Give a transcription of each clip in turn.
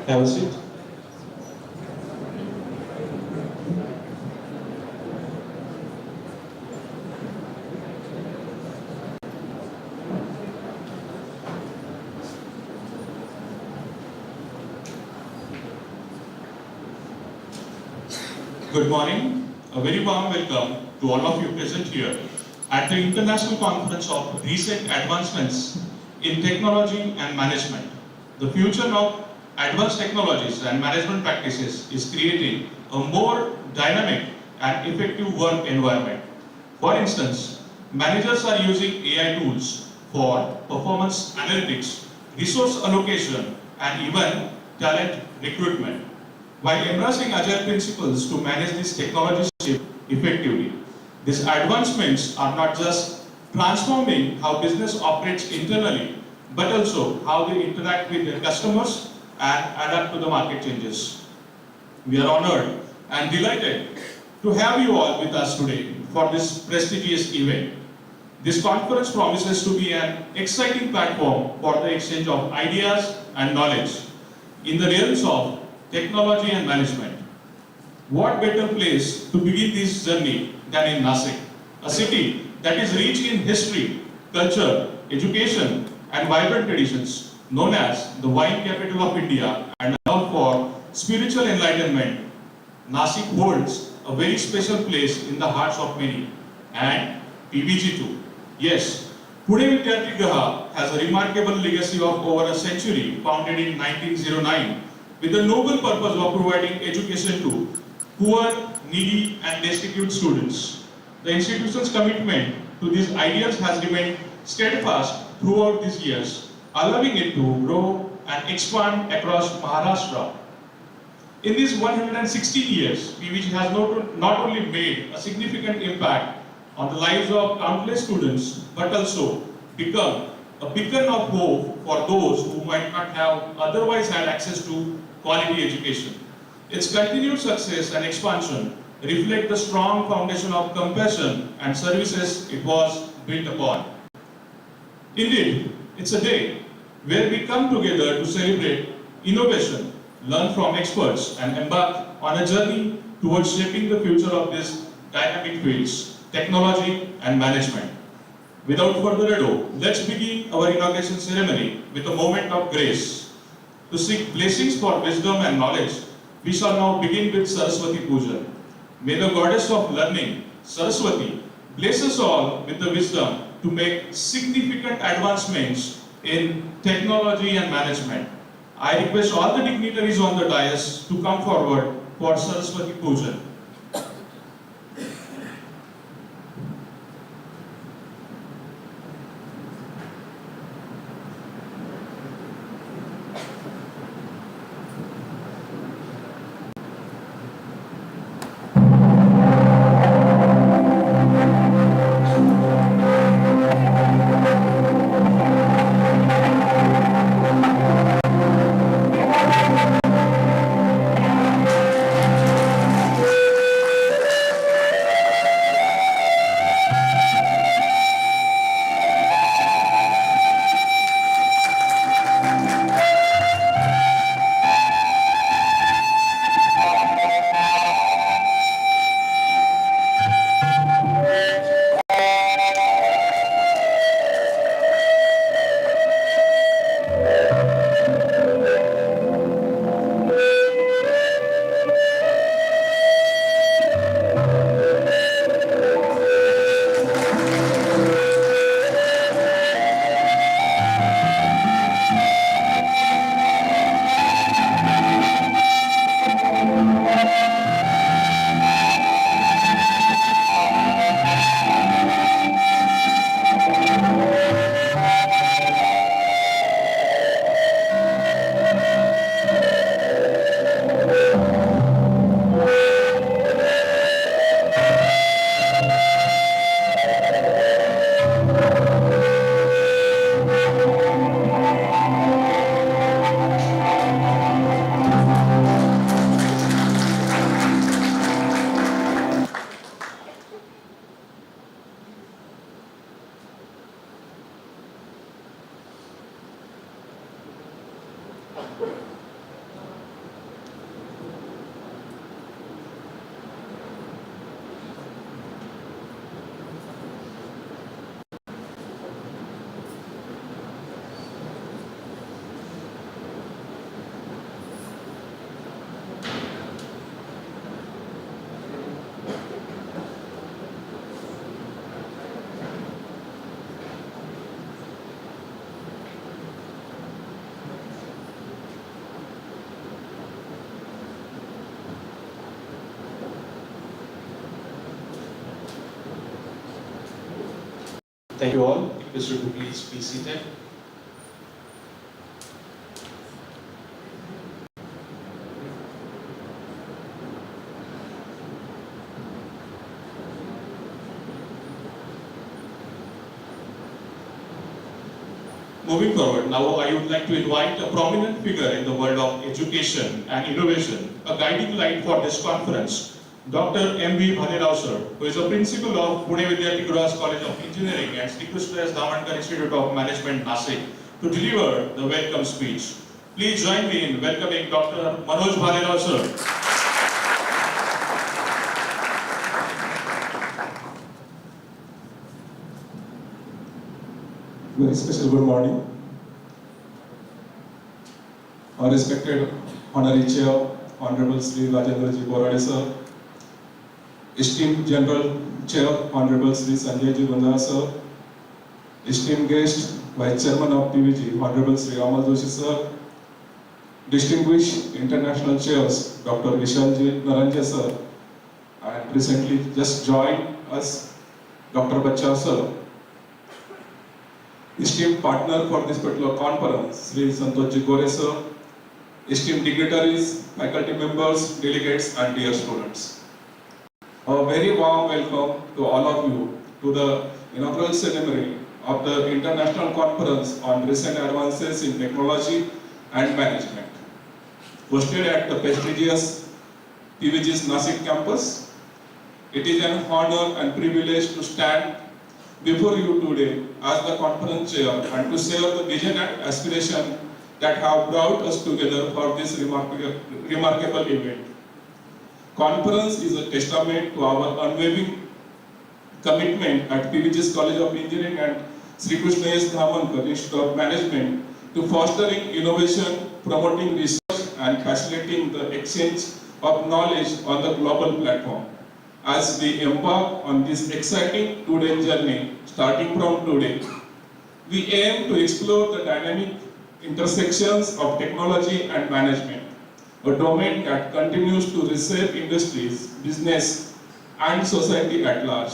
Have a seat. Good morning. A very warm welcome to all of you present here at the International Conference of Recent Advancements in Technology and Management. The future of advanced technologies and management practices is creating a more dynamic and effective work environment. For instance, managers are using AI tools for performance analytics, resource allocation, and even talent recruitment. While embracing agile principles to manage this technology shift effectively, these advancements are not just transforming how business operates internally, but also how they interact with their customers and adapt to the market changes. We are honored and delighted to have you all with us today for this prestigious event. This conference promises to be an exciting platform for the exchange of ideas and knowledge in the realms of technology and management. What better place to begin this journey than in Nashik, a city that is rich in history, culture, education, and vibrant traditions, known as the wine capital of India and known for spiritual enlightenment. Nashik holds a very special place in the hearts of many, and PVG too. Yes, Pune Vidyarthi Graha has a remarkable legacy of over a century, founded in 1909, with the noble purpose of providing education to poor, needy, and destitute students. The institution's commitment to these ideals has remained steadfast throughout these years, allowing it to grow and expand across Maharashtra. In these 116 years, PVG has not only made a significant impact on the lives of countless students, but also become a beacon of hope for those who might not have otherwise had access to quality education. Its continued success and expansion reflect the strong foundation of compassion and services it was built upon. Indeed, it's a day where we come together to celebrate innovation, learn from experts, and embark on a journey towards shaping the future of these dynamic fields, technology and management. Without further ado, let's begin our inauguration ceremony with a moment of grace. To seek blessings for wisdom and knowledge, we shall now begin with Saraswati Puja. May the goddess of learning, Saraswati, bless us all with the wisdom to make significant advancements in technology and management. I request all the dignitaries on the dais to come forward for Saraswati Puja. Thank you all. Request you to please be seated. Moving forward, now I would like to invite a prominent figure in the world of education and innovation, a guiding light for this conference, Dr. M.V. Bhalirao sir, who is a principal of Pune Vidyarthigruhas College of Engineering and Sri Krishna Damankar Institute of Management, Nasik, to deliver the welcome speech. Please join me in welcoming Dr. Manoj Bhalirao sir. Very special good morning. Our respected Honorary Chair, Honorable Sri Rajendra Ji Borade sir, esteemed General Chair, Honorable Sri Sanjay Ji Bandha sir, esteemed guest, Vice Chairman of PVG, Honorable Sri Ramal Joshi sir, distinguished international chairs, Dr. Vishal Ji Naranja sir, and recently just joined us, Dr. Bachcha sir, esteemed partner for this particular conference, Sri Santosh Ji Gore sir, esteemed dignitaries, faculty members, delegates, and dear students. A very warm welcome to all of you to the inaugural ceremony of the International Conference on Recent Advances in Technology and Management, hosted at the prestigious PVG's Nasik campus. It is an honor and privilege to stand before you today as the conference chair and to share the vision and aspiration that have brought us together for this remarkable event. Conference is a testament to our unwavering commitment at PVG's College of Engineering and Sri Krishna Damankar Institute of Management to fostering innovation, promoting research, and facilitating the exchange of knowledge on the global platform. As we embark on this exciting two-day journey, starting from today, we aim to explore the dynamic intersections of technology and management, a domain that continues to reshape industries, business, and society at large.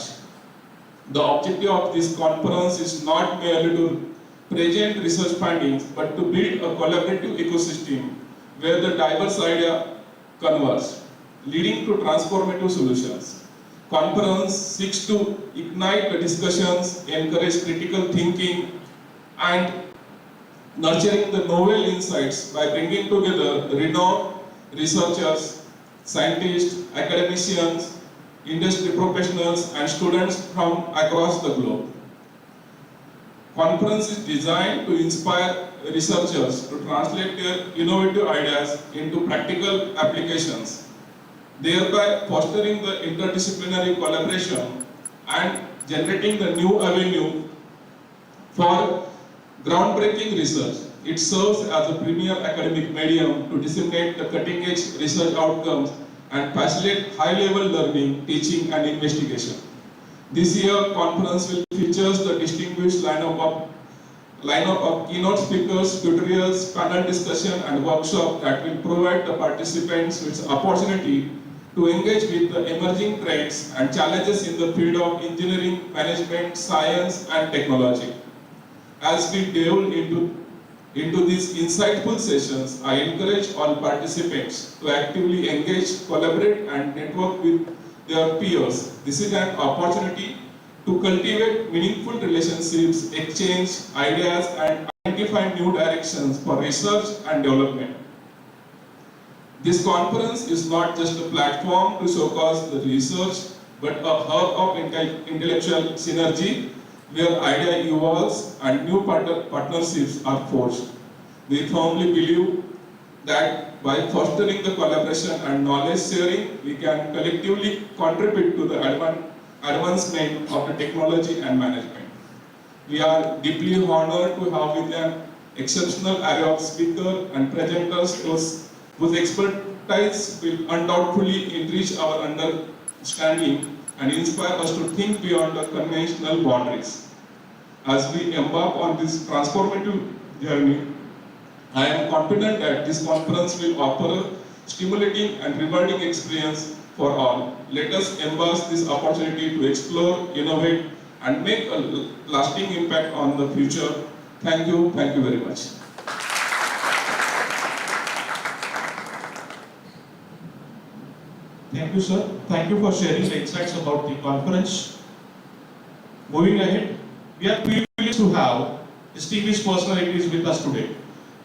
The objective of this conference is not merely to present research findings, but to build a collaborative ecosystem where the diverse ideas converge, leading to transformative solutions. Conference seeks to ignite the discussions, encourage critical thinking, and nurturing the novel insights by bringing together renowned researchers, scientists, academicians, industry professionals, and students from across the globe. Conference is designed to inspire researchers to translate their innovative ideas into practical applications, thereby fostering the interdisciplinary collaboration and generating the new avenue for groundbreaking research. It serves as a premier academic medium to disseminate the cutting-edge research outcomes and facilitate high-level learning, teaching, and investigation. This year, conference will feature the distinguished lineup of keynote speakers, tutorials, panel discussion, and workshop that will provide the participants with opportunity to engage with the emerging trends and challenges in the field of engineering, management, science, and technology. As we delve into these insightful sessions, I encourage all participants to actively engage, collaborate, and network with their peers. This is an opportunity to cultivate meaningful relationships, exchange ideas, and identify new directions for research and development. This conference is not just a platform to showcase the research, but a hub of intellectual synergy where idea evolves and new partnerships are forged. We firmly believe that by fostering the collaboration and knowledge sharing, we can collectively contribute to the advancement of the technology and management. We are deeply honored to have with an exceptional array of speakers and presenters whose expertise will undoubtedly enrich our understanding and inspire us to think beyond the conventional boundaries. As we embark on this transformative journey, I am confident that this conference will offer a stimulating and rewarding experience for all. Let us embrace this opportunity to explore, innovate, and make a lasting impact on the future. Thank you very much. Thank you, sir. Thank you for sharing the insights about the conference. Moving ahead, we are privileged to have distinguished personalities with us today,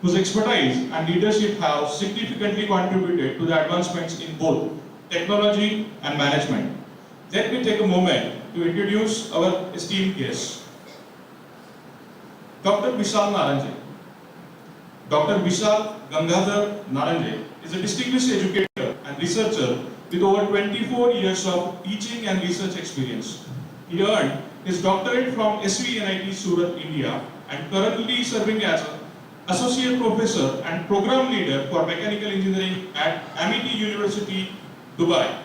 whose expertise and leadership have significantly contributed to the advancements in both technology and management. Let me take a moment to introduce our esteemed guests. Dr. Vishal Naranje. Dr. Vishal Gangadhar Naranje is a distinguished educator and researcher with over 24 years of teaching and research experience. He earned his doctorate from SVNIT Surat, India, and currently serving as an associate professor and program leader for mechanical engineering at Amity University, Dubai.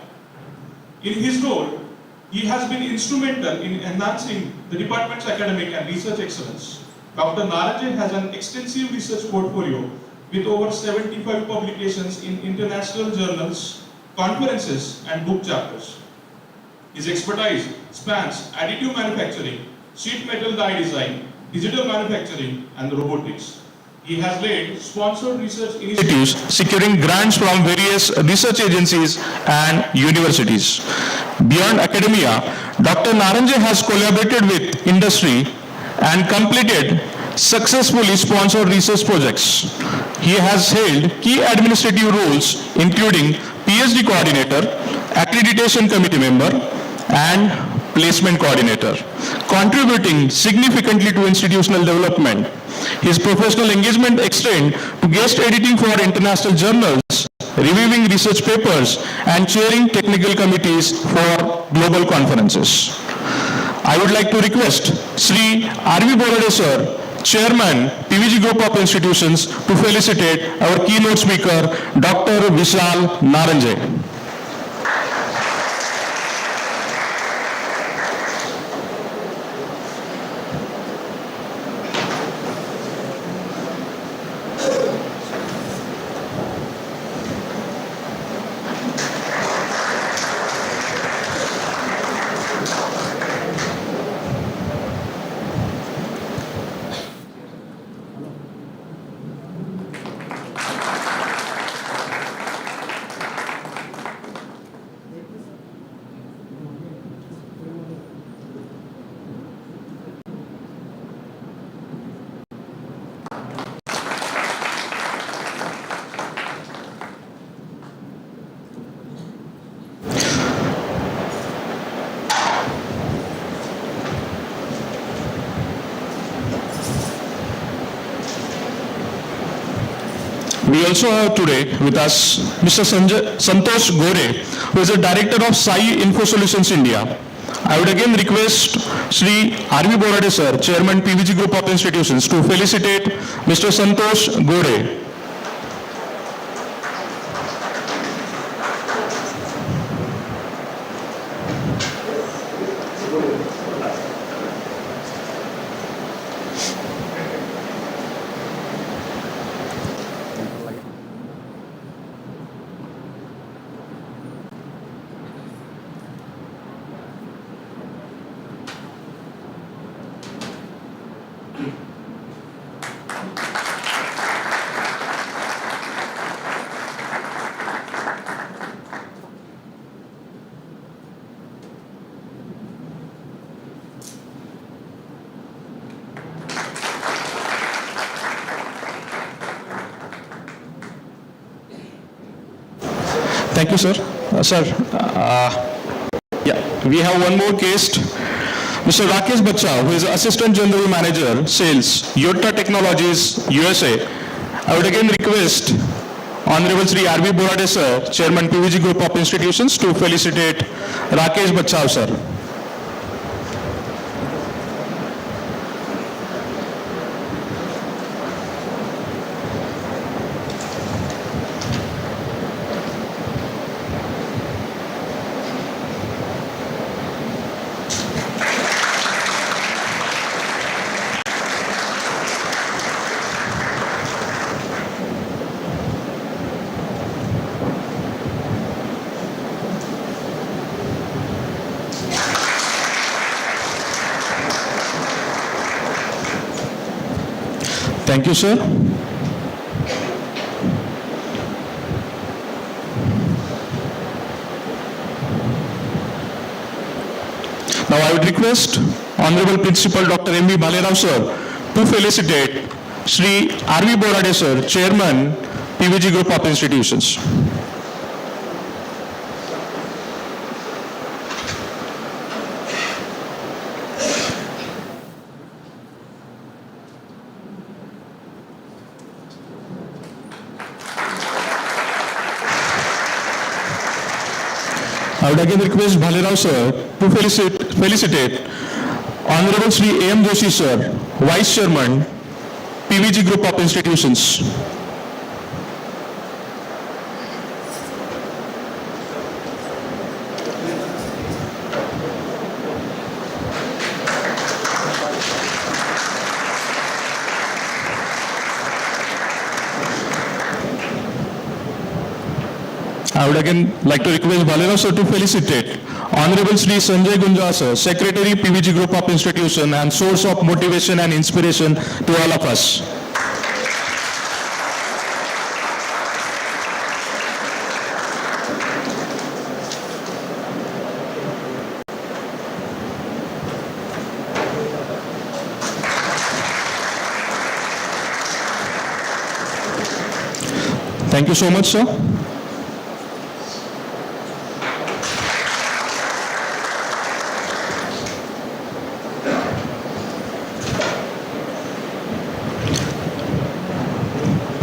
In his role, he has been instrumental in enhancing the department's academic and research excellence. Dr. Naranje has an extensive research portfolio with over 75 publications in international journals, conferences, and book chapters. His expertise spans additive manufacturing, sheet metal die design, digital manufacturing, and robotics. He has led sponsored research initiatives, securing grants from various research agencies and universities. Beyond academia, Dr. Naranje has collaborated with industry and completed successfully sponsored research projects. He has held key administrative roles including PhD coordinator, accreditation committee member, and placement coordinator, contributing significantly to institutional development. His professional engagement extends to guest editing for international journals, reviewing research papers, and chairing technical committees for global conferences. I would like to request Sri R.V. Borade sir, Chairman, PVG Group of Institutions, to felicitate our keynote speaker, Dr. Vishal Naranje. We also have today with us Mr. Santosh Gore, who is the Director of Sai Info Solutions India. I would again request Sri R.V. Borade sir, Chairman PVG Group of Institutions, to felicitate Mr. Santosh Gore. Thank you, sir. We have one more guest, Mr. Rakesh Bacha, who is Assistant General Manager, Sales, Yotta Technologies, USA. I would again request Honorable Sri R.V. Borade sir, Chairman PVG Group of Institutions, to felicitate Rakesh Bacha sir. Thank you, sir. Now I would request Honorable Principal Dr. M.B. Bhalerao sir to felicitate Shri R.V. Borade sir, Chairman, PVG Group of Institutions. I would again request Bhalerao sir to felicitate Honorable Shri A.M. Joshi sir, Vice Chairman, PVG Group of Institutions. I would again like to request Bhalerao sir to felicitate Honorable Shri Sanjay Gunja sir, Secretary PVG Group of Institution and source of motivation and inspiration to all of us. Thank you so much, sir.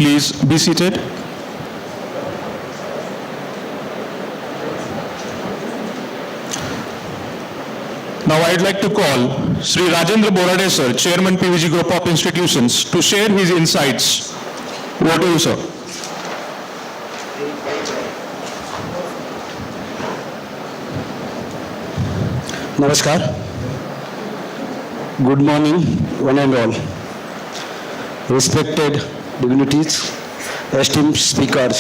Please be seated. Now I'd like to call Sri Rajendra Borade sir, Chairman PVG Group of Institutions, to share his insights. Over to you, sir. Namaskar. Good morning, one and all. Respected dignitaries, esteemed speakers,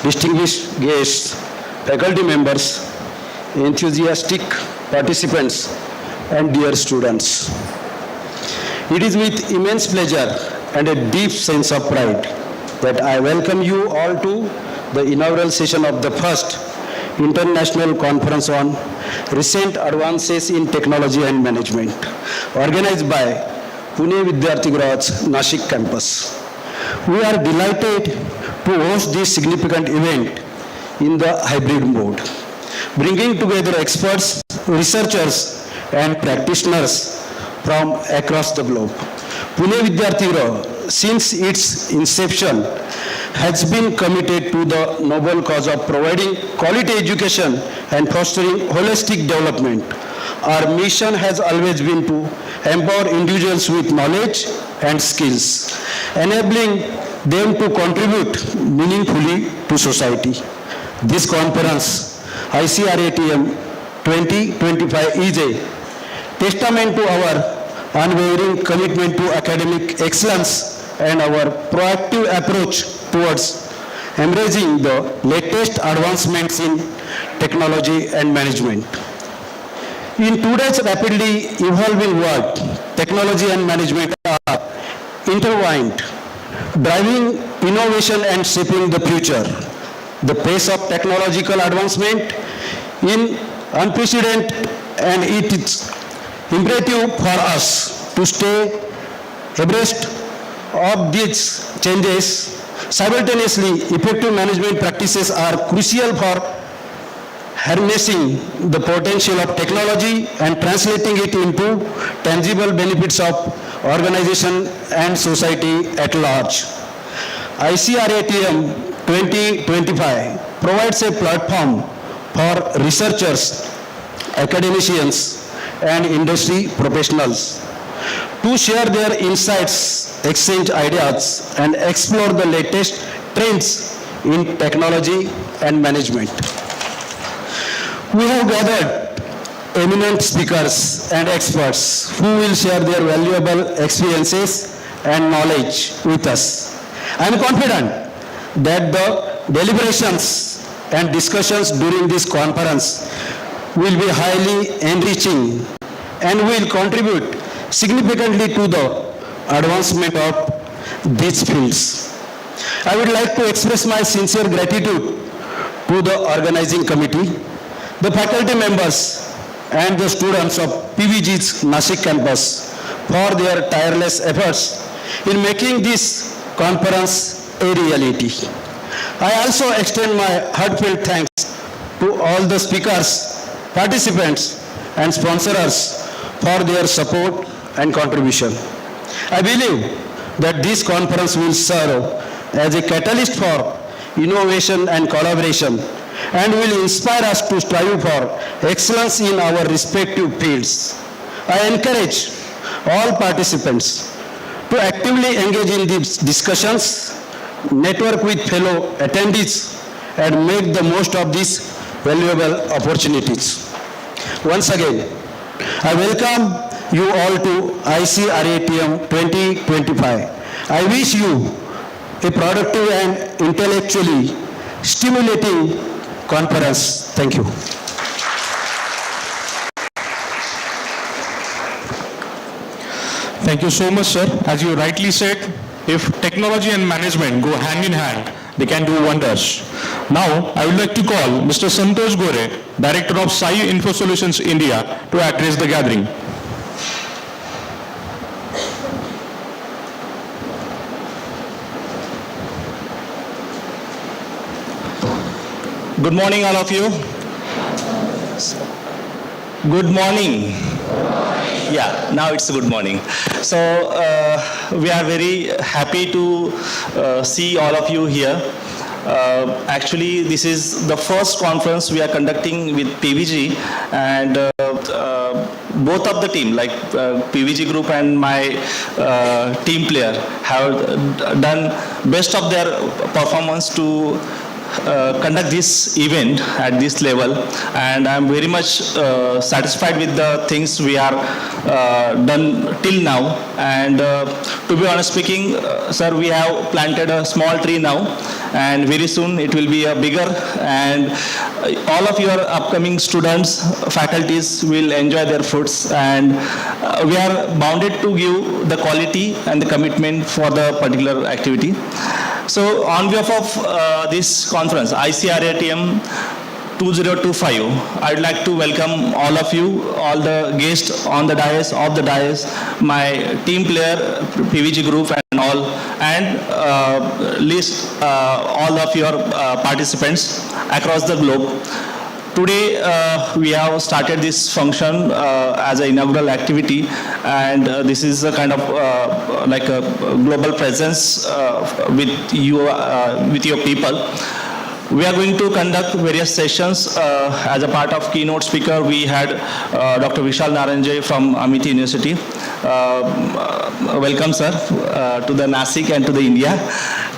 distinguished guests, faculty members, enthusiastic participants, and dear students. It is with immense pleasure and a deep sense of pride that I welcome you all to the inaugural session of the first International Conference on Recent Advances in Technology and Management, organized by Pune Vidyarthigruh's Nashik campus. We are delighted to host this significant event in the hybrid mode, bringing together experts, researchers, and practitioners from across the globe. Pune Vidyarthigruh, since its inception, has been committed to the noble cause of providing quality education and fostering holistic development. Our mission has always been to empower individuals with knowledge and skills, enabling them to contribute meaningfully to society. This conference, ICRATM 2025, is a testament to our unwavering commitment to academic excellence and our proactive approach towards embracing the latest advancements in technology and management. In today's rapidly evolving world, technology and management are intertwined, driving innovation and shaping the future. The pace of technological advancement is unprecedented, and it is imperative for us to stay abreast of these changes. Simultaneously, effective management practices are crucial for harnessing the potential of technology and translating it into tangible benefits of organization and society at large. ICRATM 2025 provides a platform for researchers, academicians, and industry professionals to share their insights, exchange ideas, and explore the latest trends in technology and management. We have gathered eminent speakers and experts who will share their valuable experiences and knowledge with us. I am confident that the deliberations and discussions during this conference will be highly enriching and will contribute significantly to the advancement of these fields. I would like to express my sincere gratitude to the organizing committee, the faculty members, and the students of PVG's Nashik campus for their tireless efforts in making this conference a reality. I also extend my heartfelt thanks to all the speakers, participants, and sponsors for their support and contribution. I believe that this conference will serve as a catalyst for innovation and collaboration and will inspire us to strive for excellence in our respective fields. I encourage all participants to actively engage in these discussions, network with fellow attendees, and make the most of these valuable opportunities. Once again, I welcome you all to ICRATM 2025. I wish you a productive and intellectually stimulating conference. Thank you. Thank you so much, sir. As you rightly said, if technology and management go hand in hand, they can do wonders. Now, I would like to call Mr. Santosh Gore, Director of Sai Info Solutions India, to address the gathering. Good morning, all of you. Good morning. Yeah, now it's good morning. So we are very happy to see all of you here. Actually, this is the first conference we are conducting with PVG, and both of the team, like PVG group and my team player, have done best of their performance to conduct this event at this level, and I'm very much satisfied with the things we are done till now. And to be honest speaking, sir, we have planted a small tree now, and very soon it will be a bigger, and all of your upcoming students, faculties will enjoy their fruits, and we are bounded to give the quality and the commitment for the particular activity. So on behalf of this conference, ICRATM 2025, I'd like to welcome all of you, all the guests on the dais, off the dais, my team player, PVG group and all, and list all of your participants across the globe. Today, we have started this function as an inaugural activity, and this is a kind of like a global presence with your people. We are going to conduct various sessions. As a part of keynote speaker, we had Dr. Vishal Naranje from Amity University. Welcome, sir, to the Nashik and to the India.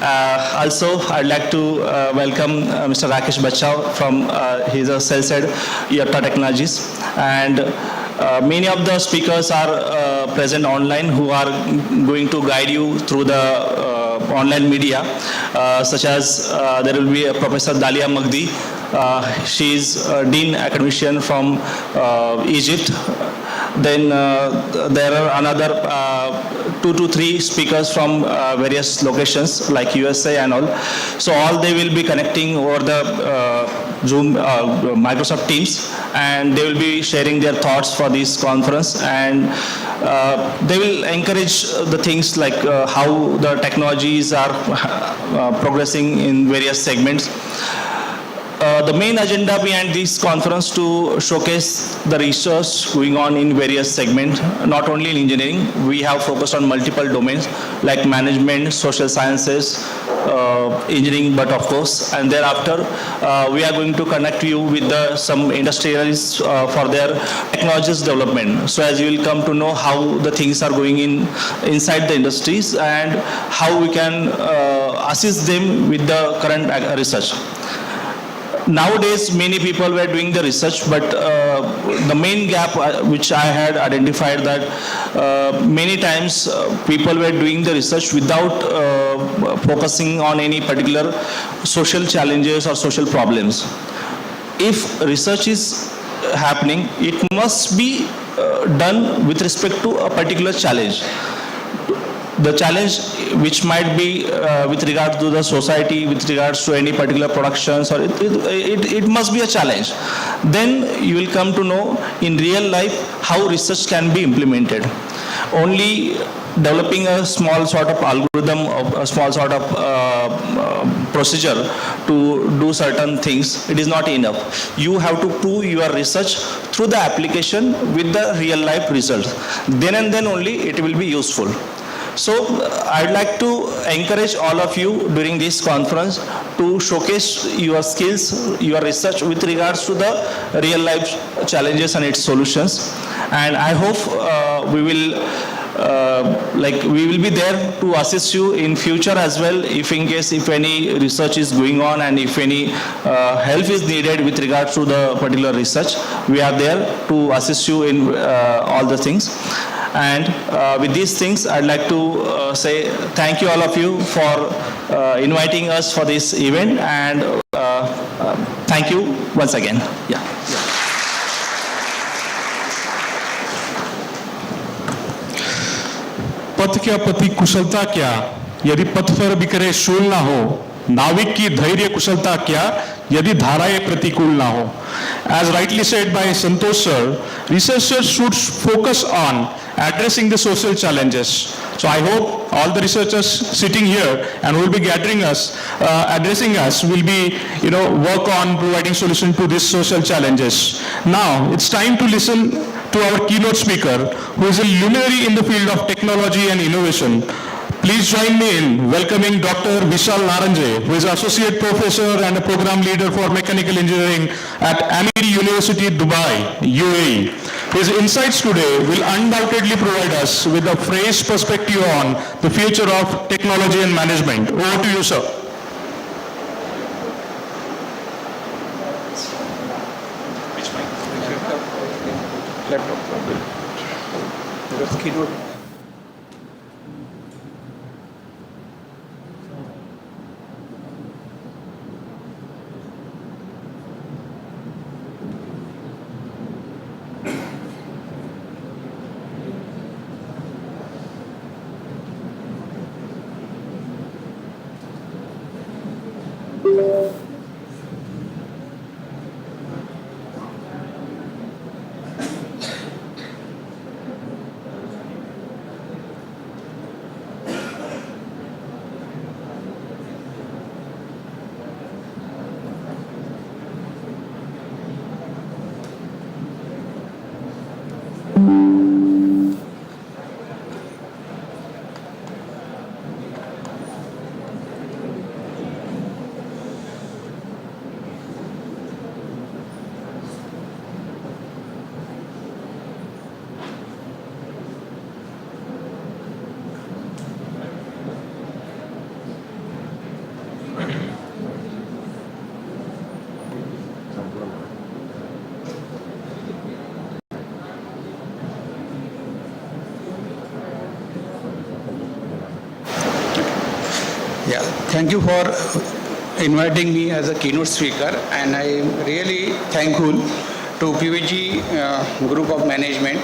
Also, I'd like to welcome Mr. Rakesh Bachau from his Cells Head Yatta Technologies, and many of the speakers are present online who are going to guide you through the online media, such as there will be Professor Dalia Magdi. She is Dean Academician from Egypt. Then there are another 2 to 3 speakers from various locations like USA and all. So all they will be connecting over the Zoom, Microsoft Teams, and they will be sharing their thoughts for this conference, and they will encourage the things like how the technologies are progressing in various segments. The main agenda behind this conference to showcase the research going on in various segments, not only in engineering. We have focused on multiple domains like management, social sciences, engineering, but of course, and thereafter we are going to connect you with some industrialists for their technologies development. So as you will come to know how the things are going inside the industries and how we can assist them with the current research. Nowadays, many people were doing the research, but the main gap which I had identified that many times people were doing the research without focusing on any particular social challenges or social problems. If research is happening, it must be done with respect to a particular challenge. the challenge which might be with regards to the society, with regards to any particular productions, or it must be a challenge. Then you will come to know in real life how research can be implemented. Only developing a small sort of algorithm, or a small sort of procedure to do certain things, it is not enough. You have to prove your research through the application with the real life results. Then and then only it will be useful. So I'd like to encourage all of you during this conference to showcase your skills, your research with regards to the real life challenges and its solutions. And I hope we will be there to assist you in future as well, if in case if any research is going on and if any help is needed with regards to the particular research, we are there to assist you in all the things. And with these things, I'd like to say thank you all of you for inviting us for this event, and thank you once again. Yeah. पथ क्या पति कुशलता क्या, यदि पथ पर बिखरे शूल ना हो, नाविक की धैर्य कुशलता क्या, यदि धाराएं प्रतिकूल ना हो. As rightly said by Santosh sir, researchers should focus on addressing the social challenges. So I hope all the researchers sitting here and who will be addressing us will be, work on providing solution to these social challenges. Now it's time to listen to our keynote speaker, who is a luminary in the field of technology and innovation. Please join me in welcoming Dr. Vishal Naranje, who is Associate Professor and a Program Leader for Mechanical Engineering at Amiri University, Dubai, UAE. His insights today will undoubtedly provide us with a fresh perspective on the future of technology and management. Over to you, sir. Which mic? Laptop. Because keynote. Yeah, thank you for inviting me as a keynote speaker, and I am really thankful to PVG Group of Management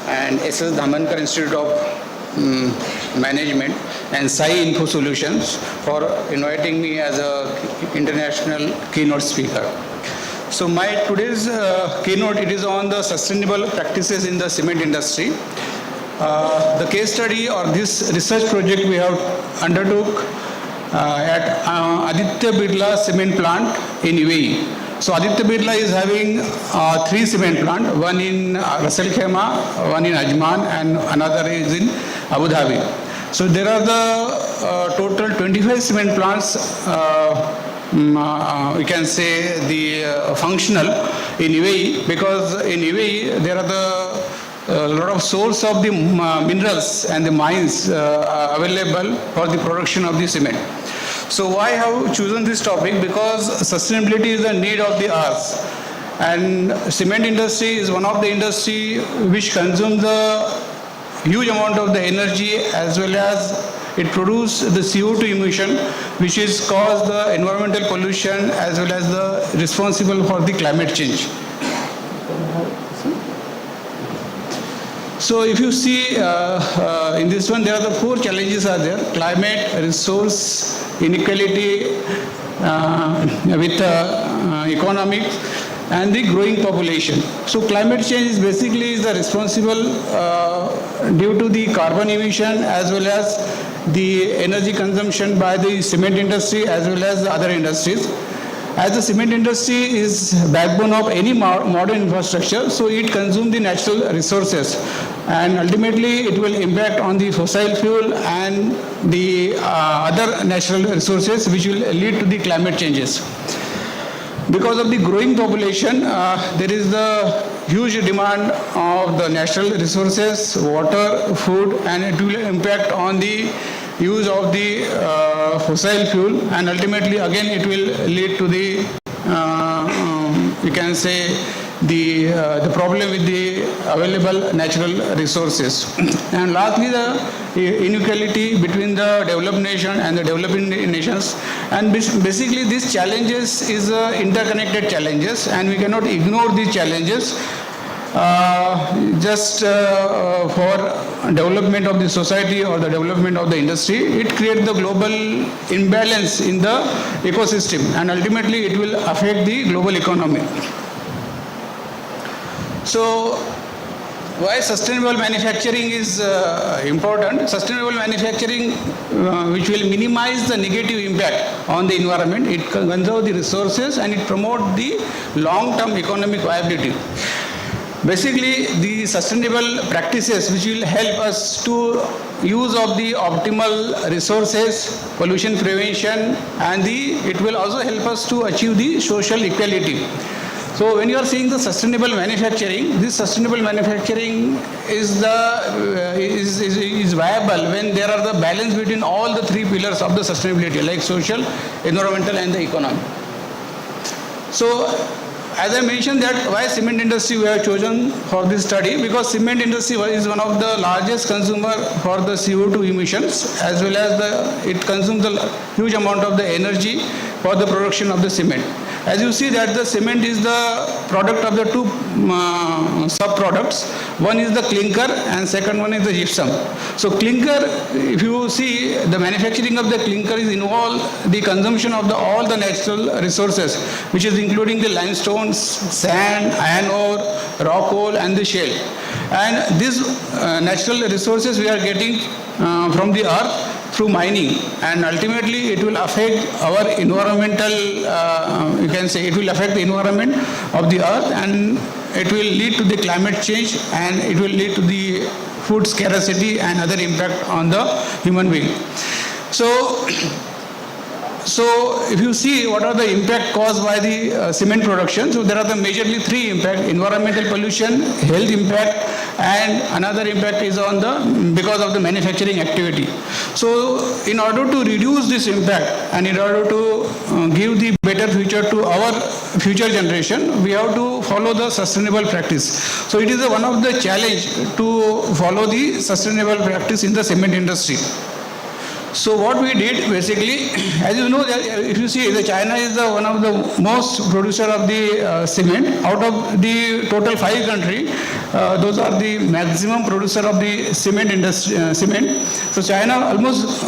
and SS Dhamankar Institute of Management and Sai Info Solutions for inviting me as a international keynote speaker. So my today's keynote, it is on the sustainable practices in the cement industry. The case study or this research project we have undertook at Aditya Birla cement plant in UAE. So Aditya Birla is having 3 cement plants, one in Ras Al Khaimah, one in Ajman, and another is in Abu Dhabi. So there are the total 25 cement plants, we can say the functional in UAE, because in UAE there are a lot of source of the minerals and the mines available for the production of the cement. So why have I chosen this topic? Because sustainability is the need of the hours, and cement industry is one of the industry which consumes the huge amount of the energy, as well as it produces the CO2 emission, which is cause the environmental pollution as well as the responsible for the climate change. So if you see in this one, there are the 4 challenges are there: climate, resource, inequality with economics, and the growing population. So climate change is basically the responsible due to the carbon emission as well as the energy consumption by the cement industry as well as the other industries. As the cement industry is backbone of any modern infrastructure, so it consumes the natural resources, and ultimately it will impact on the fossil fuel and the other natural resources, which will lead to the climate changes. Because of the growing population, there is the huge demand of the natural resources, water, food, and it will impact on the use of the fossil fuel, and ultimately again it will lead to the you can say the problem with the available natural resources. And lastly, the inequality between the developed nation and the developing nations. And basically these challenges is interconnected challenges, and we cannot ignore these challenges just for development of the society or the development of the industry. It creates the global imbalance in the ecosystem, and ultimately it will affect the global economy. So why sustainable manufacturing is important? Sustainable manufacturing which will minimize the negative impact on the environment, it conserves the resources, and it promotes the long-term economic viability. Basically, the sustainable practices which will help us to use of the optimal resources, pollution prevention, and it will also help us to achieve the social equality. So when you are seeing the sustainable manufacturing, this sustainable manufacturing is viable when there are the balance between all the 3 pillars of the sustainability, like social, environmental, and the economic. So as I mentioned, that why cement industry we have chosen for this study, because cement industry is one of the largest consumer for the CO2 emissions, as well as it consumes a huge amount of the energy for the production of the cement. As you see that the cement is the product of the 2 sub-products. One is the clinker and second one is the gypsum. So clinker, if you see, the manufacturing of the clinker is involved the consumption of all the natural resources, which is including the limestones, sand, iron ore, rock coal, and the shale. And these natural resources we are getting from the earth through mining, and ultimately it will affect our environmental, you can say it will affect the environment of the earth, and it will lead to the climate change, and it will lead to the food scarcity and other impact on the human being. So if you see what are the impact caused by the cement production, so there are the majorly 3 impact: environmental pollution, health impact, and another impact is on because of the manufacturing activity. So in order to reduce this impact and in order to give the better future to our future generation, we have to follow the sustainable practice. So it is one of the challenge to follow the sustainable practice in the cement industry. So what we did basically, as you know, if you see, China is one of the most producer of the cement. Out of the total 5 countries, those are the maximum producer of the cement industry. So China almost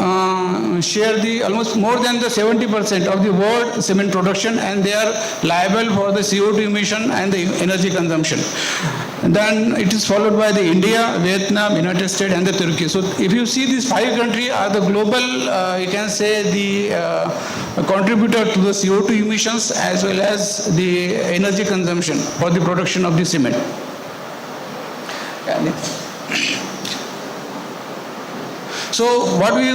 share almost more than the 70% of the world cement production, and they are liable for the CO2 emission and the energy consumption. And then it is followed by the India, Vietnam, United States, and the Turkey. So if you see, these 5 countries are the global, you can say, the contributor to the CO2 emissions as well as the energy consumption for the production of the cement. So what we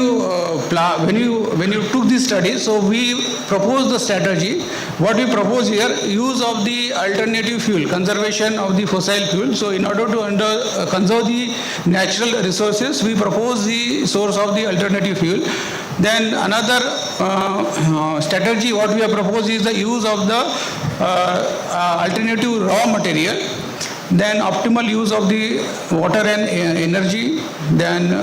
when you took this study, so we proposed the strategy. What we propose here, use of the alternative fuel, conservation of the fossil fuel. So in order to conserve the natural resources, we propose the source of the alternative fuel. Then another strategy what we have proposed is the use of the alternative raw material. Then optimal use of the water and energy. Then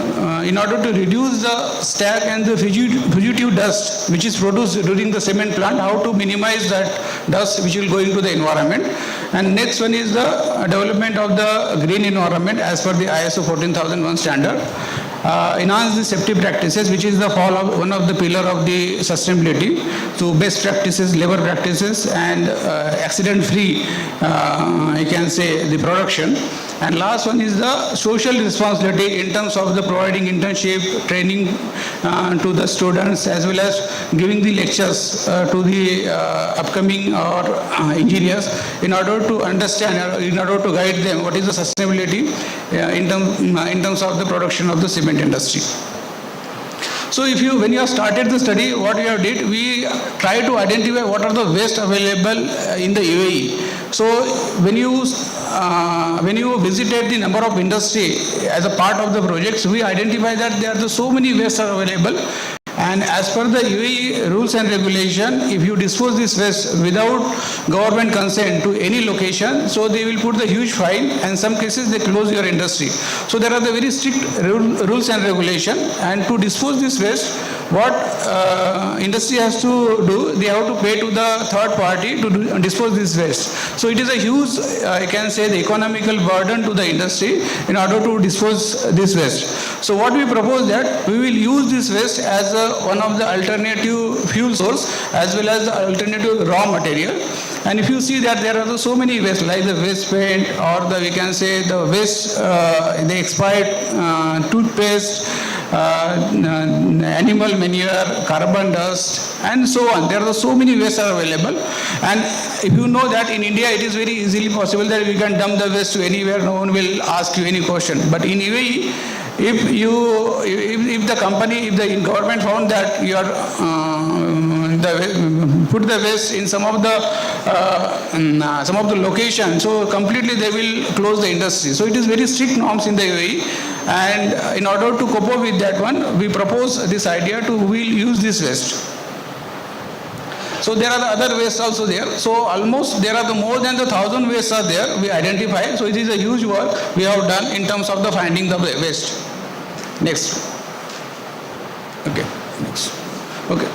in order to reduce the stack and the fugitive dust which is produced during the cement plant, how to minimize that dust which will go into the environment. And next one is the development of the green environment as per the ISO 14001 standard. Enhance the safety practices, which is the one of the pillar of the sustainability, to best practices, labor practices, and accident-free, you can say, the production. And last one is the social responsibility in terms of the providing internship, training to the students, as well as giving the lectures to the upcoming or engineers in order to understand, in order to guide them what is the sustainability in terms of the production of the cement industry. So when you have started the study, what we have did, we try to identify what are the waste available in the UAE. So when you visited the number of industry as a part of the projects, we identify that there are so many wastes are available. And as per the UAE rules and regulation, if you dispose this waste without government consent to any location, so they will put the huge fine, and in some cases they close your industry. So there are the very strict rules and regulation, and to dispose this waste, what industry has to do, they have to pay to the third party to dispose this waste. So it is a huge, I can say, the economical burden to the industry in order to dispose this waste. So what we propose that we will use this waste as one of the alternative fuel source as well as the alternative raw material. And if you see that there are so many waste, like the waste paint, or we can say the waste, the expired toothpaste, animal manure, carbon dust, and so on. There are so many waste are available. And if you know that in India it is very easily possible that we can dump the waste to anywhere, no one will ask you any question. But in UAE, if the company, if the government found that you are put the waste in some of the location, so completely they will close the industry. So it is very strict norms in the UAE, and in order to cope up with that one, we propose this idea to we'll use this waste. So there are the other wastes also there. So almost there are more than 1,000 wastes are there we identify. So it is a huge work we have done in terms of the finding of the waste. Next. Okay. Next. Okay.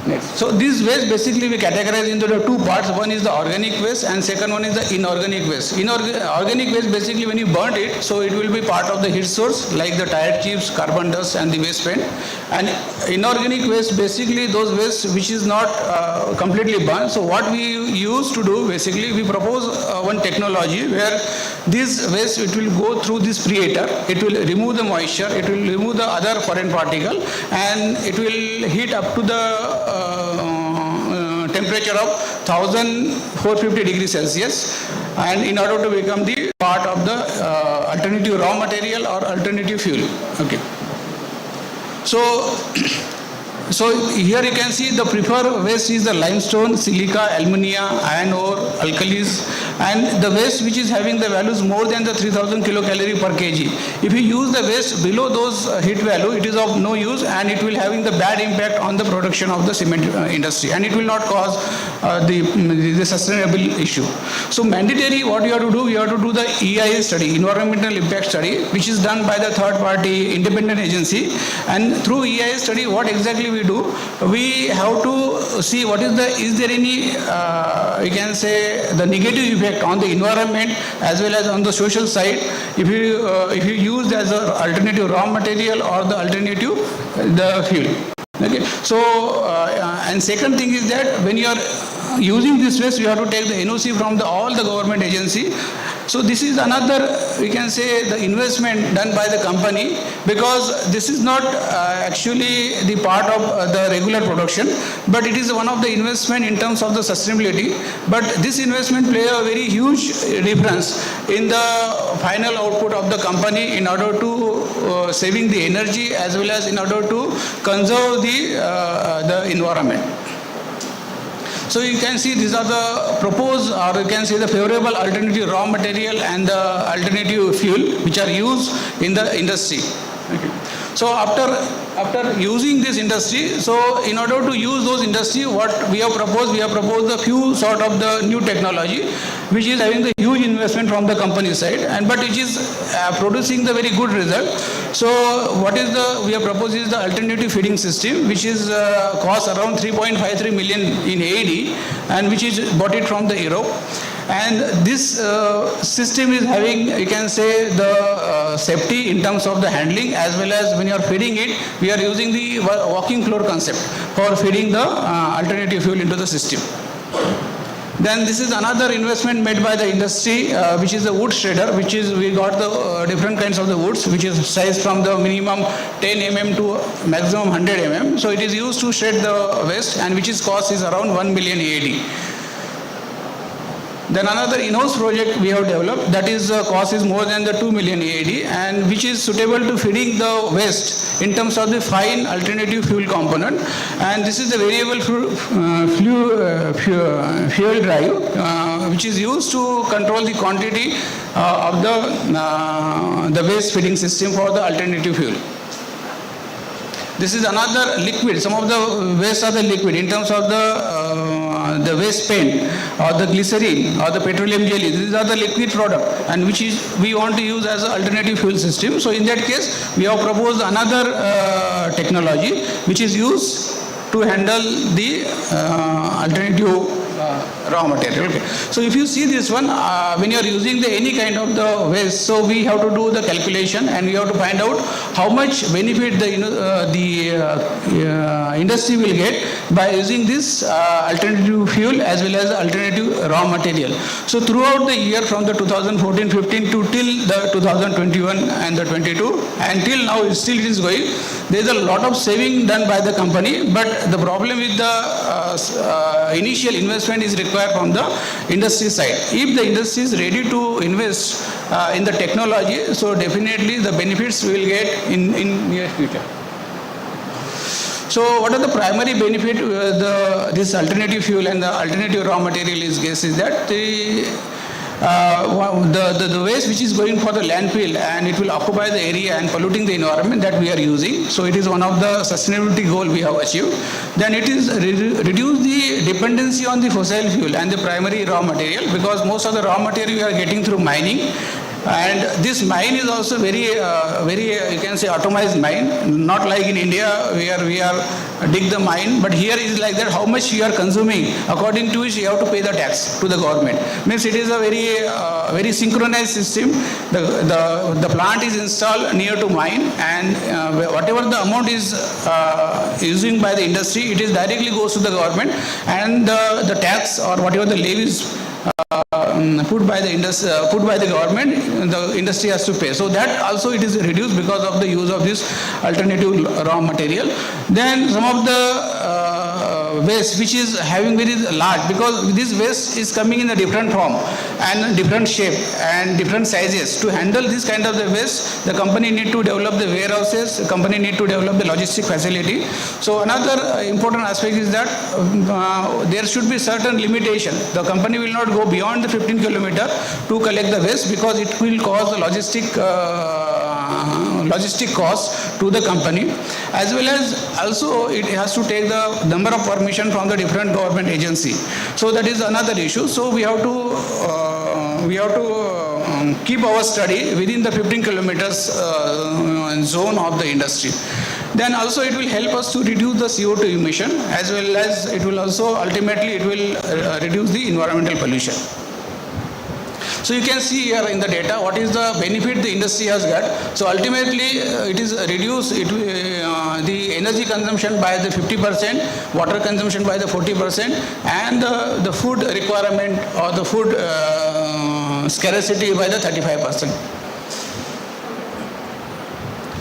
Next. So this waste basically we categorize into the two parts. One is the organic waste and second one is the inorganic waste. Organic waste basically when you burn it, so it will be part of the heat source like the tire chips, carbon dust and the waste paint. And inorganic waste basically those waste which is not completely burned. So what we used to do basically, we propose one technology where this waste, it will go through this preheater, it will remove the moisture, it will remove the other foreign particle, and it will heat up to the temperature of 1450 degrees Celsius, and in order to become the part of the alternative raw material or alternative fuel. Okay. So here you can see the preferred waste is the limestone, silica, alumina, iron ore, alkalis, and the waste which is having the values more than the 3000 kilocalorie per kg. If you use the waste below those heat value, it is of no use and it will having the bad impact on the production of the cement industry, and it will not cause the sustainable issue. So mandatory what you have to do, you have to do the EIA study, environmental impact study, which is done by the third party independent agency, and through EIA study what exactly we do, we have to see what is there any we can say the negative effect on the environment as well as on the social side if you use as an alternative raw material or the alternative the fuel. Okay. So and second thing is that when you are using this waste, you have to take the NOC from all the government agency. So this is another, we can say, the investment done by the company, because this is not actually the part of the regular production, but it is one of the investment in terms of the sustainability. But this investment play a very huge difference in the final output of the company in order to saving the energy as well as in order to conserve the environment. So you can see these are the proposed, or you can say the favorable alternative raw material and the alternative fuel which are used in the industry. Okay. So after using this industry, so in order to use those industry, what we have proposed a few sort of the new technology which is having the huge investment from the company side, and but which is producing the very good result. So what is we have proposed is the alternative feeding system, which is cost around 3.53 million in AED, and which is bought it from the Europe. And this system is having, you can say, the safety in terms of the handling, as well as when you are feeding it, we are using the walking floor concept for feeding the alternative fuel into the system. Then this is another investment made by the industry, which is the wood shredder, which is, we got the different kinds of the woods, which is sized from the minimum 10 mm to maximum 100 mm. So it is used to shred the waste, and which is cost is around 1 million AD. Then another in-house project we have developed, that is cost is more than the 2 million AD, and which is suitable to feeding the waste in terms of the fine alternative fuel component. And this is the variable fuel drive, which is used to control the quantity of the waste feeding system for the alternative fuel. This is another liquid. Some of the waste are the liquid in terms of the waste paint or the glycerin or the petroleum jelly. These are the liquid product, and which is we want to use as an alternative fuel system. So in that case, we have proposed another technology which is used to handle the alternative raw material. Okay. So if you see this one, when you are using any kind of the waste, so we have to do the calculation, and we have to find out how much benefit the industry will get by using this alternative fuel as well as alternative raw material. So throughout the year, from the 2014-15 to till the 2021 and the 22, until now it is going, there is a lot of saving done by the company, but the problem with the initial investment is required from the industry side. If the industry is ready to invest in the technology, so definitely the benefits we will get in near future. So what are the primary benefit this alternative fuel and the alternative raw material is that the waste which is going for the landfill, and it will occupy the area and polluting the environment, that we are using. So it is one of the sustainability goal we have achieved. Then it is reduce the dependency on the fossil fuel and the primary raw material, because most of the raw material we are getting through mining. And this mine is also very you can say atomized mine, not like in India where we are dig the mine, but here is like that, how much you are consuming, according to which you have to pay the tax to the government. Means it is a very synchronized system. The plant is installed near to mine, and whatever the amount is using by the industry, it is directly goes to the government, and the tax or whatever the levies put by the government, the industry has to pay. So that also it is reduced because of the use of this alternative raw material. Then some of the waste which is having very large, because this waste is coming in a different form and different shape and different sizes. To handle this kind of the waste, the company need to develop the warehouses, the company need to develop the logistic facility. So another important aspect is that there should be certain limitation. The company will not go beyond the 15 kilometer to collect the waste, because it will cause the logistic cost to the company, as well as also it has to take the number of permission from the different government agency. So that is another issue. So we have to keep our study within the 15 kilometers zone of the industry. Then also it will help us to reduce the CO2 emission, as well as it will also ultimately reduce the environmental pollution. So you can see here in the data what is the benefit the industry has got. So ultimately it is reduced the energy consumption by the 50%, water consumption by the 40%, and the food requirement or the food scarcity by the 35%.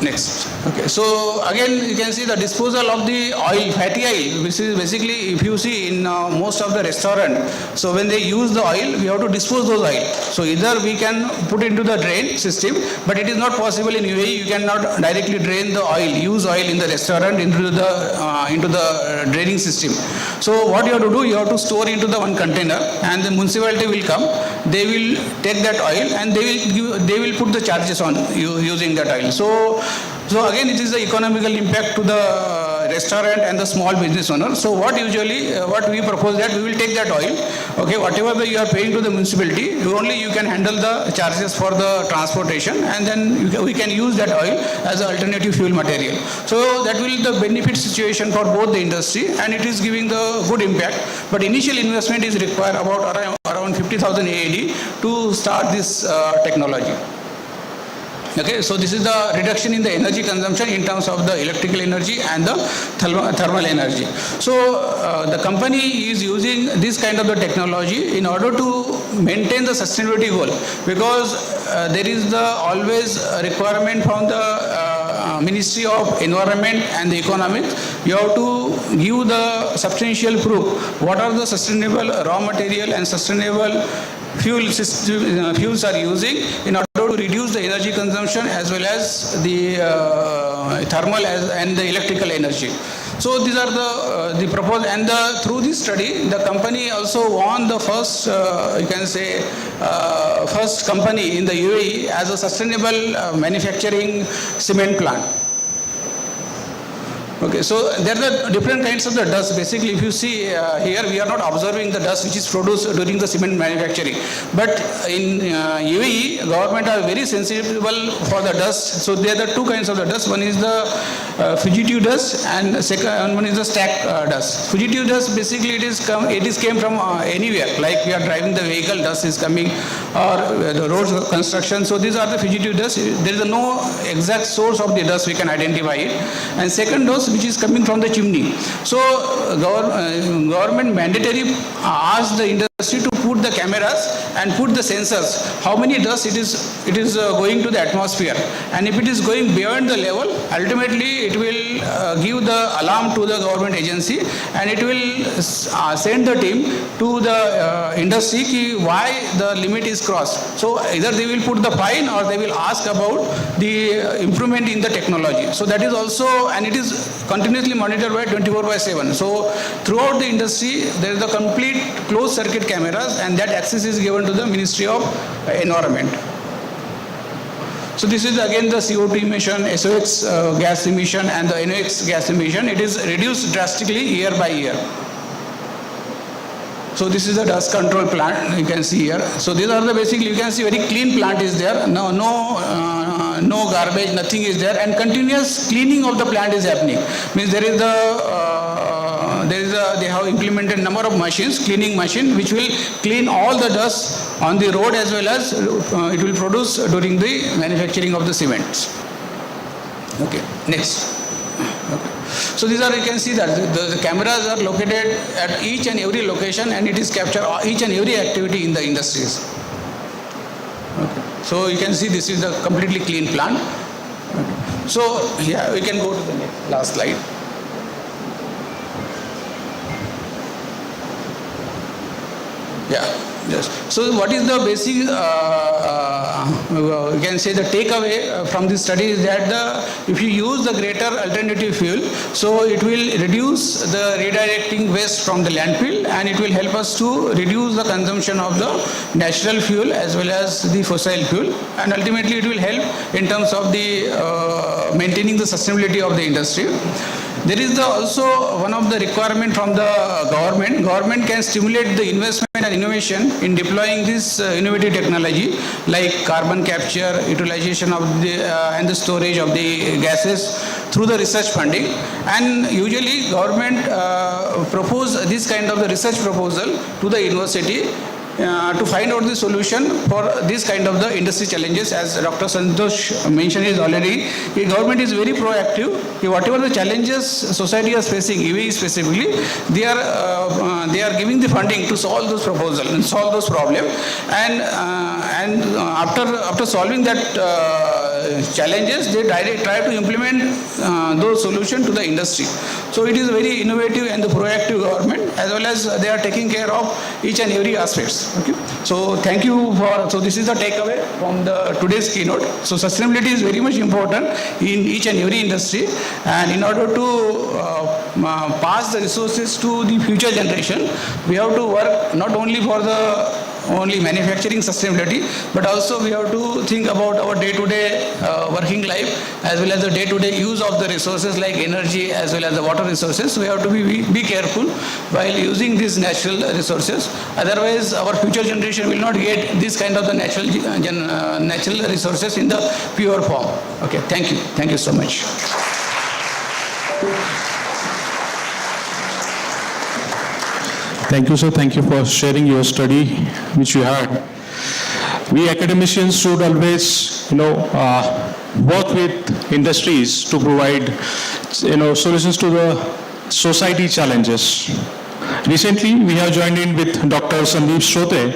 Next. Okay. So again you can see the disposal of the oil, fatty oil, which is basically, if you see in most of the restaurant, so when they use the oil, we have to dispose those oil. So either we can put into the drain system, but it is not possible in UAE. You cannot directly drain the oil, use oil in the restaurant into the draining system. So what you have to do, you have to store into the one container, and the municipality will come. They will take that oil, and they will put the charges on using that oil. So again, it is the economical impact to the restaurant and the small business owner. So what we propose that we will take that oil, okay, whatever you are paying to the municipality, you can handle the charges for the transportation, and then we can use that oil as an alternative fuel material. So that will the benefit situation for both the industry, and it is giving the good impact. But initial investment is required about around 50,000 AED to start this technology. Okay, so this is the reduction in the energy consumption in terms of the electrical energy and the thermal energy. So the company is using this kind of the technology in order to maintain the sustainability goal, because there is the always requirement from the Ministry of Environment and the Economics. You have to give the substantial proof what are the sustainable raw material and sustainable fuels are using in order to reduce the energy consumption as well as the thermal and the electrical energy. So these are the proposed, and through this study, the company also won the first, first company in the UAE as a sustainable manufacturing cement plant. Okay, so there are the different kinds of the dust. Basically, if you see here, we are not observing the dust which is produced during the cement manufacturing. But in UAE, government are very sensitive for the dust. So there are two kinds of the dust. One is the fugitive dust, and second one is the stack dust. Fugitive dust, basically, it came from anywhere. Like we are driving the vehicle, dust is coming, or the roads construction. So these are the fugitive dust. There is no exact source of the dust we can identify it. And second dust, which is coming from the chimney. So government mandatory asked the industry to put the cameras and put the sensors, how many dust it is going to the atmosphere, and if it is going beyond the level, ultimately it will give the alarm to the government agency, and it will send the team to the industry why the limit is crossed. So either they will put the fine or they will ask about the improvement in the technology. So that is also, and it is continuously monitored by 24/7. So throughout the industry there is a complete closed circuit cameras, and that access is given to the Ministry of Environment. So this is again the CO2 emission, SOx gas emission, and the NOx gas emission. It is reduced drastically year by year. So this is the dust control plant, you can see here. So these are the basically, you can see very clean plant is there. No garbage, nothing is there, and continuous cleaning of the plant is happening. Means they have implemented number of machines, cleaning machine, which will clean all the dust on the road as well as it will produce during the manufacturing of the cements. Okay, next. Okay. So these are, you can see that the cameras are located at each and every location, and it is capture each and every activity in the industries. Okay. So you can see this is the completely clean plant. Okay. So yeah, we can go to the last slide. Yeah. Yes. So what is the basic, you can say the takeaway from this study is that if you use the greater alternative fuel, so it will reduce the redirecting waste from the landfill, and it will help us to reduce the consumption of the natural fuel as well as the fossil fuel, and ultimately it will help in terms of the maintaining the sustainability of the industry. There is also one of the requirement from the government. Government can stimulate the investment and innovation in deploying this innovative technology like carbon capture, utilization of the and the storage of the gases through the research funding. And usually government propose this kind of the research proposal to the university to find out the solution for this kind of the industry challenges. As Dr. Santosh mentioned is already, the government is very proactive. Whatever the challenges society is facing, UAE specifically, they are giving the funding to solve those proposals and solve those problems. And after solving that challenges, they try to implement those solutions to the industry. So it is very innovative and the proactive government, as well as they are taking care of each and every aspects. Okay. So thank you for, so this is the takeaway from the today's keynote. So sustainability is very much important in each and every industry, and in order to pass the resources to the future generation, we have to work not only for the only manufacturing sustainability, but also we have to think about our day-to-day working life as well as the day-to-day use of the resources like energy as well as the water resources. We have to be careful while using these natural resources. Otherwise, our future generation will not get this kind of the natural resources in the pure form. Okay, thank you. Thank you so much. Thank you, sir. Thank you for sharing your study, which you had. We academicians should always, work with industries to provide, solutions to the society challenges. Recently, we have joined in with Dr. Sandeep Shrote,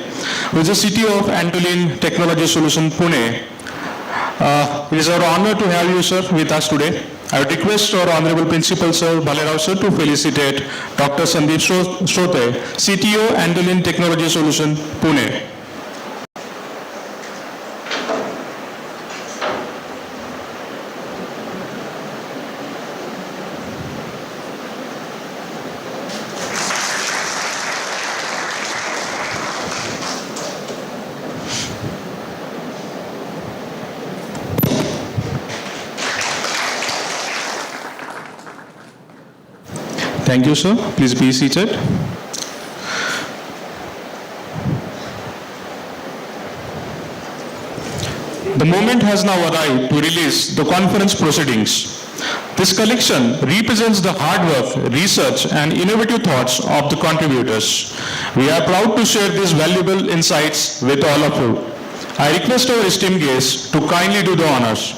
who is the CTO of Anthem Technology Solution, Pune. It is our honor to have you, sir, with us today. I would request our Honorable Principal, Sir Bhalerao, sir, to felicitate Dr. Sandeep Shrote, CTO, Anthem Technology Solution, Pune. Thank you, sir. Please be seated. The moment has now arrived to release the conference proceedings. This collection represents the hard work, research, and innovative thoughts of the contributors. We are proud to share these valuable insights with all of you. I request our esteemed guests to kindly do the honors.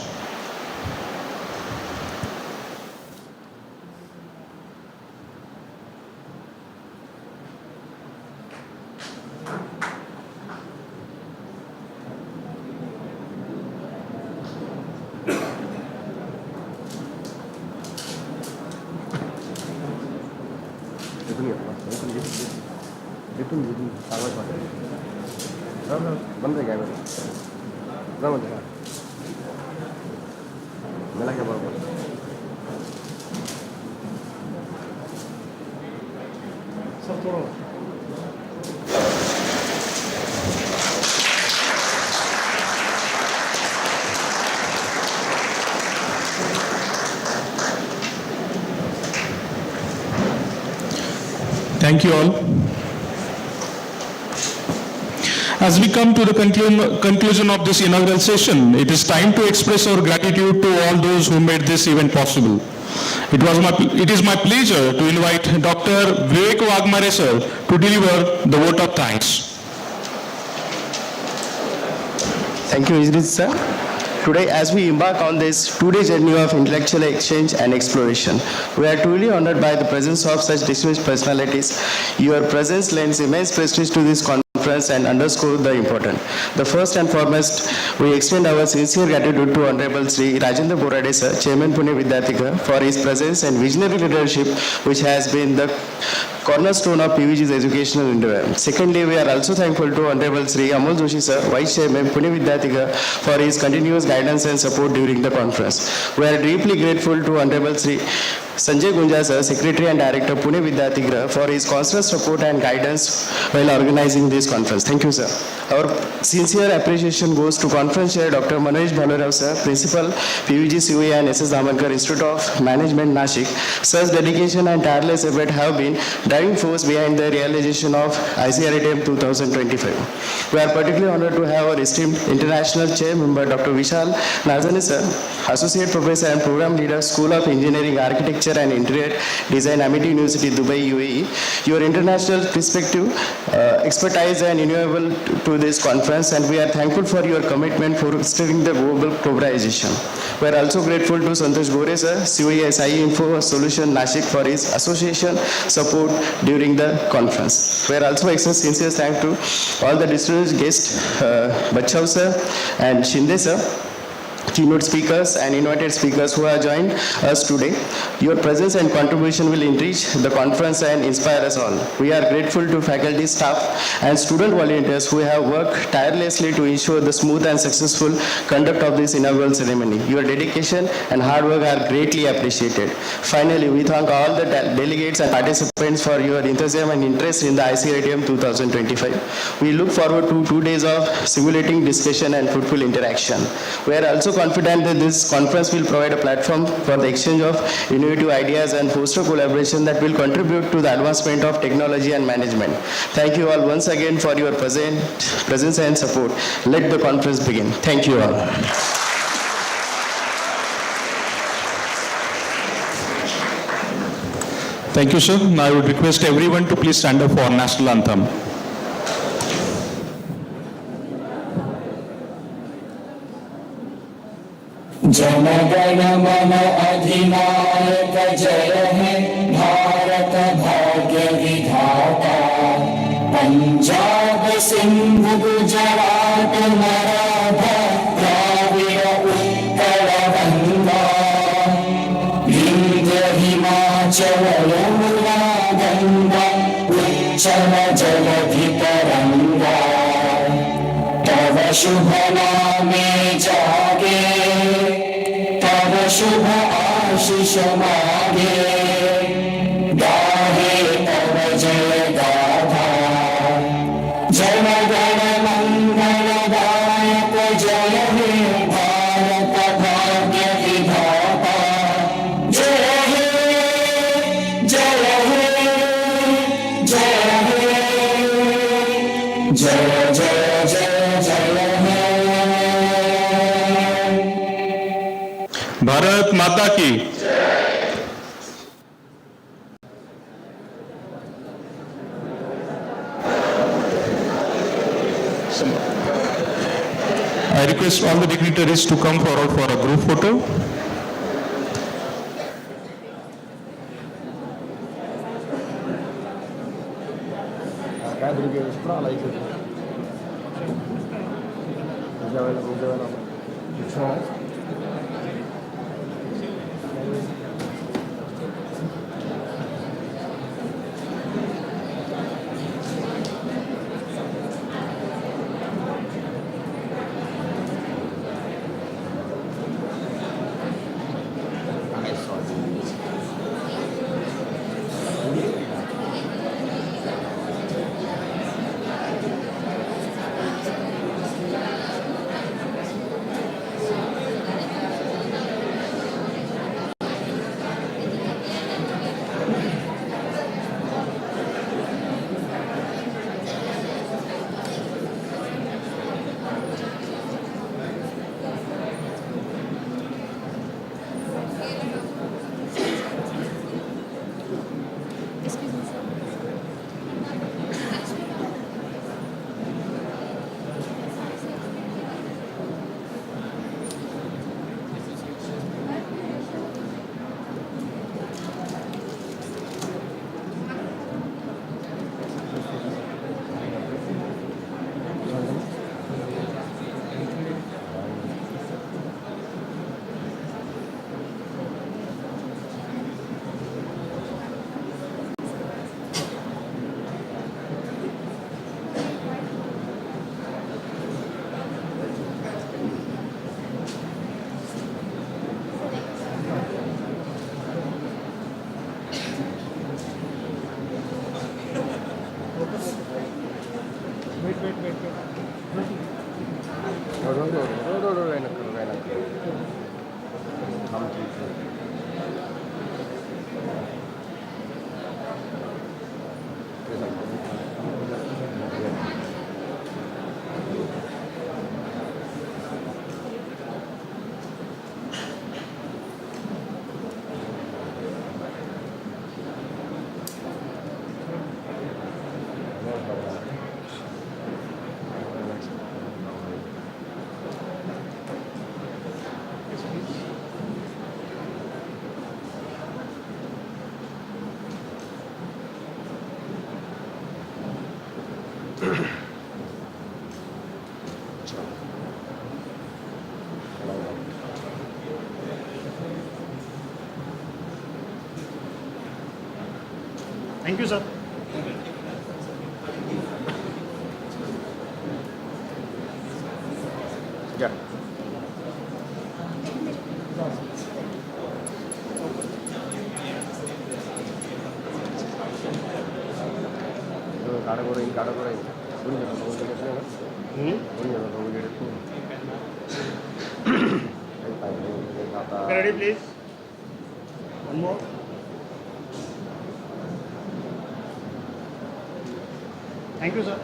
Thank you all. As we come to the conclusion of this inaugural session, it is time to express our gratitude to all those who made this event possible. It is my pleasure to invite Dr. Vivek Wagmare sir to deliver the vote of thanks. Thank you, Idris sir. Today, as we embark on this two-day journey of intellectual exchange and exploration, we are truly honored by the presence of such distinguished personalities. Your presence lends immense prestige to this conference and underscore the importance. The first and foremost, we extend our sincere gratitude to Honorable Sri Rajendra Borade sir, Chairman Pune Vidyarthika, for his presence and visionary leadership, which has been the cornerstone of PVG's educational endeavor. Secondly, we are also thankful to Honorable Sri Amol Joshi sir, Vice Chairman Pune Vidyarthika, for his continuous guidance and support during the conference. We are deeply grateful to Honorable Sri Sanjay Gunja sir, Secretary and Director Pune Vidyarthika, for his constant support and guidance while organizing this conference. Thank you, sir. Our sincere appreciation goes to Conference Chair Dr. Manoj Bhalerao sir, Principal PVG COE and SS Damankar Institute of Management, Nashik. Sir's dedication and tireless effort have been driving force behind the realization of ICRATM2025. We are particularly honored to have our esteemed International Chair Member Dr. Vishal Nazane sir, Associate Professor and Program Leader, School of Engineering, Architecture and Interior Design, Amity University, Dubai, UAE. Your international perspective, expertise and invaluable to this conference, and we are thankful for your commitment for steering the global globalization. We are also grateful to Santosh Gore sir, COE SIE Info Solution Nashik, for his association support during the conference. We are also expressing sincere thanks to all the distinguished guests, Bachau sir and Shinde sir, keynote speakers and invited speakers who have joined us today. Your presence and contribution will enrich the conference and inspire us all. We are grateful to faculty, staff, and student volunteers who have worked tirelessly to ensure the smooth and successful conduct of this inaugural ceremony. Your dedication and hard work are greatly appreciated. Finally, we thank all the delegates and participants for your enthusiasm and interest in the ICRATM 2025. We look forward to 2 days of stimulating discussion and fruitful interaction. We are also confident that this conference will provide a platform for the exchange of innovative ideas and foster collaboration that will contribute to the advancement of technology and management. Thank you all once again for your presence and support. Let the conference begin. Thank you all. Thank you, sir. Now I would request everyone to please stand up for national anthem. Jana Gana मन अधिनायक जय है भारत भाग्य विधाता पंजाब सिंध गुजरात मराठा द्राविड़ उत्कल गंगा विंध्य हिमाचल यमुना गंगा उच्चल जलधि तरंगा तव शुभ नामे जागे शुभ आशीष मागे गाहे तव जय गाथा जन गण मंगलदायक जय हे भारत भाग्य विधाता जय हे जय हे जय हे जय जय जय जय हे भारत माता की I request all the dignitaries to come forward for a group photo. Thank you, sir. Yeah. Ready, please. One more. Thank you, sir.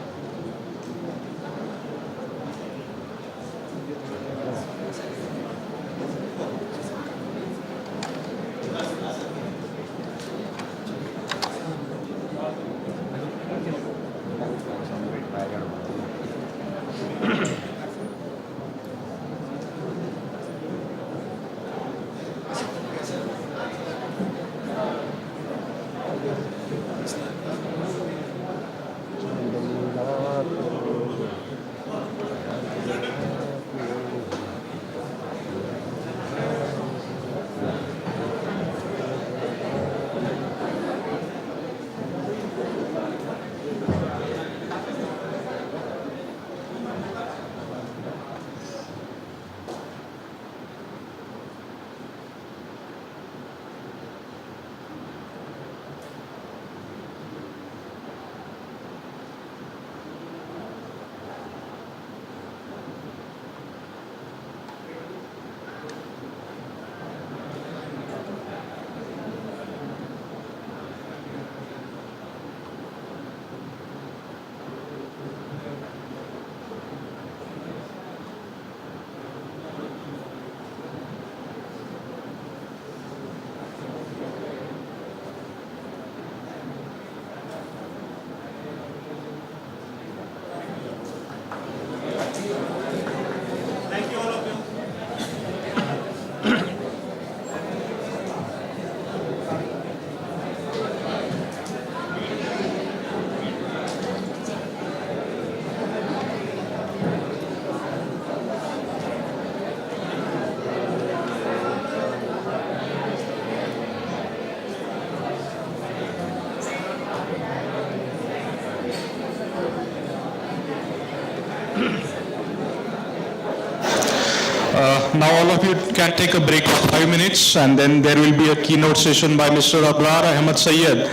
Now all of you can take a break for 5 minutes, and then there will be a keynote session by Mr. Abrar Ahmed Sayed,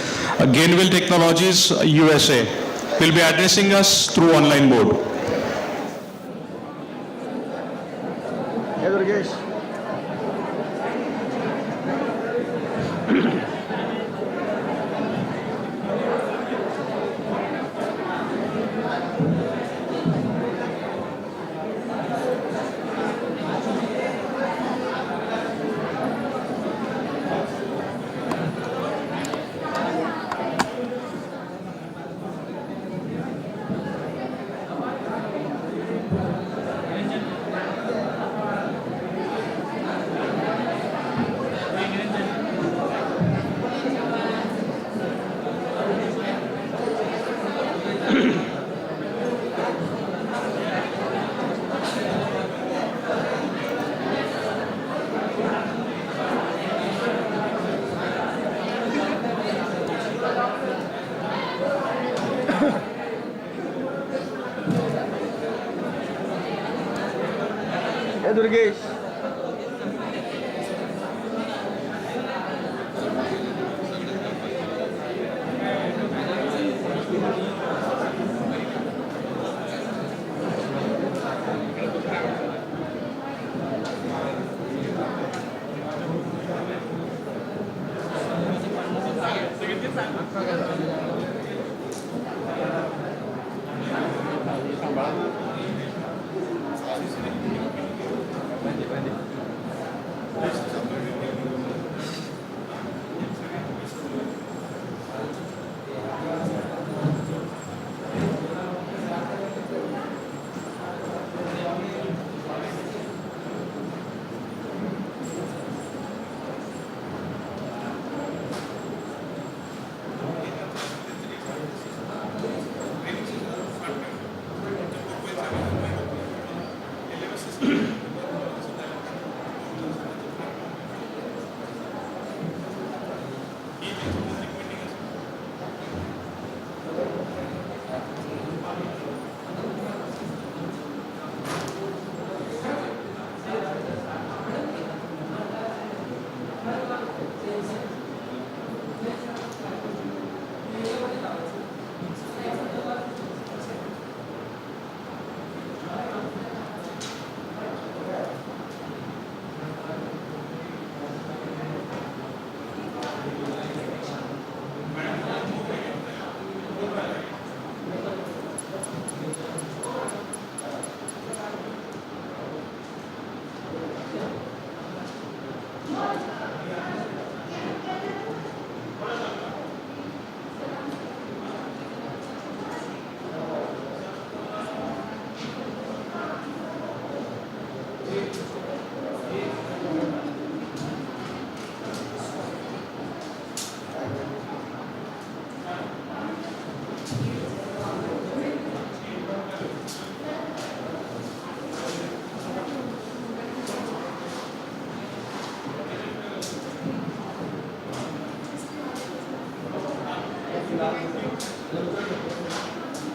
Gainwell Technologies, USA. Will be addressing us through online board. Hey, Durgesh. Hey, Durgesh.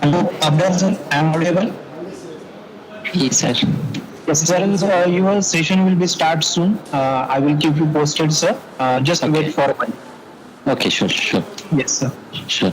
Hello, Abdul sir, I am audible? Yes, sir. Yes, sir. Your session will be start soon. I will keep you posted, sir. Just wait for a while. Okay, sure, sure, Yes, sir. sure.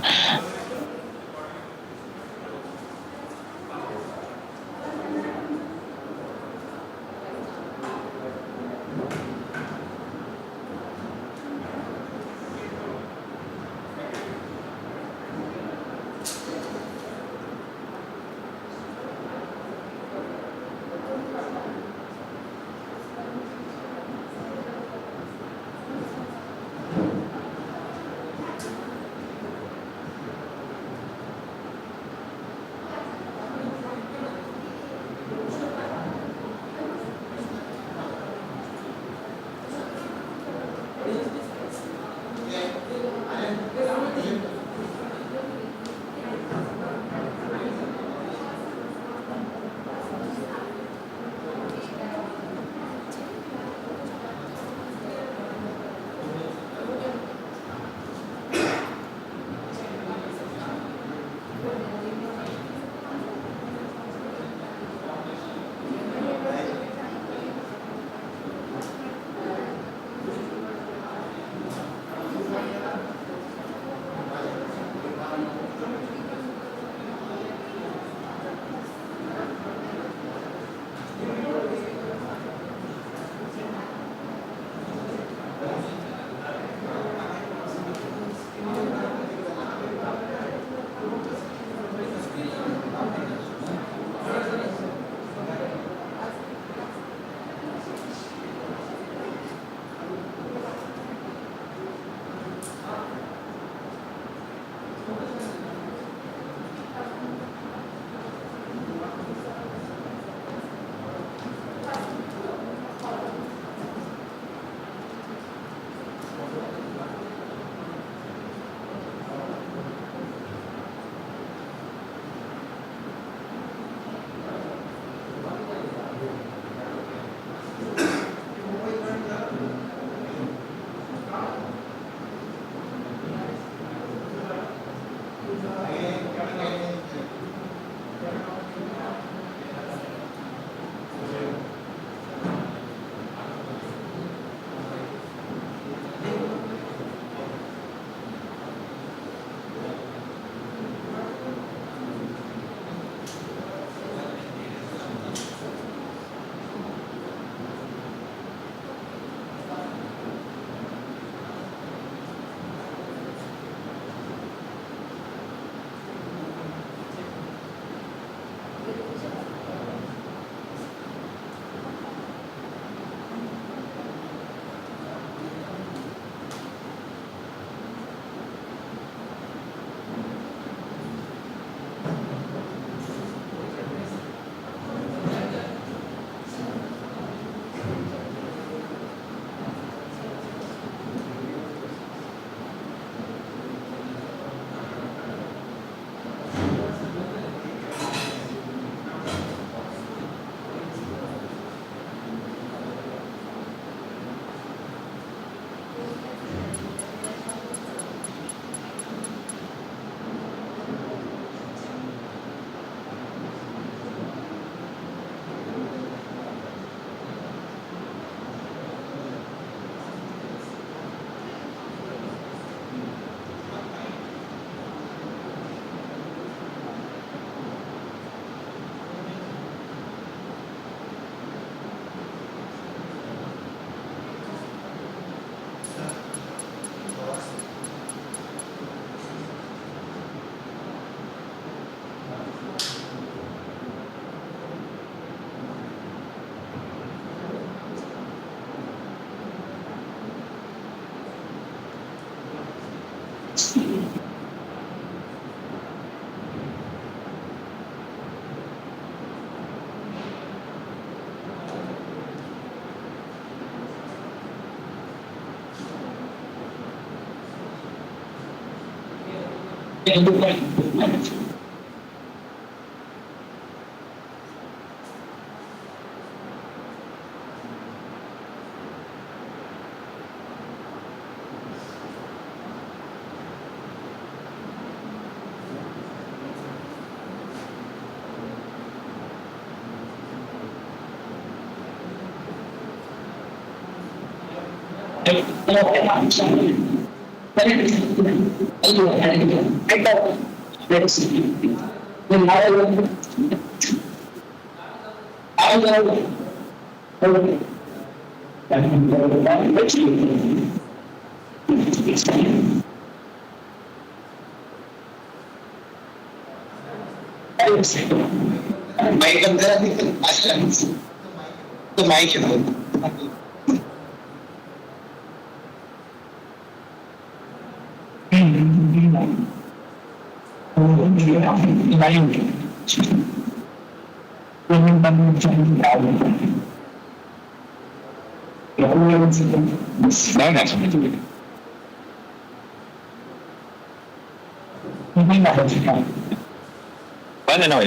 Bueno, no,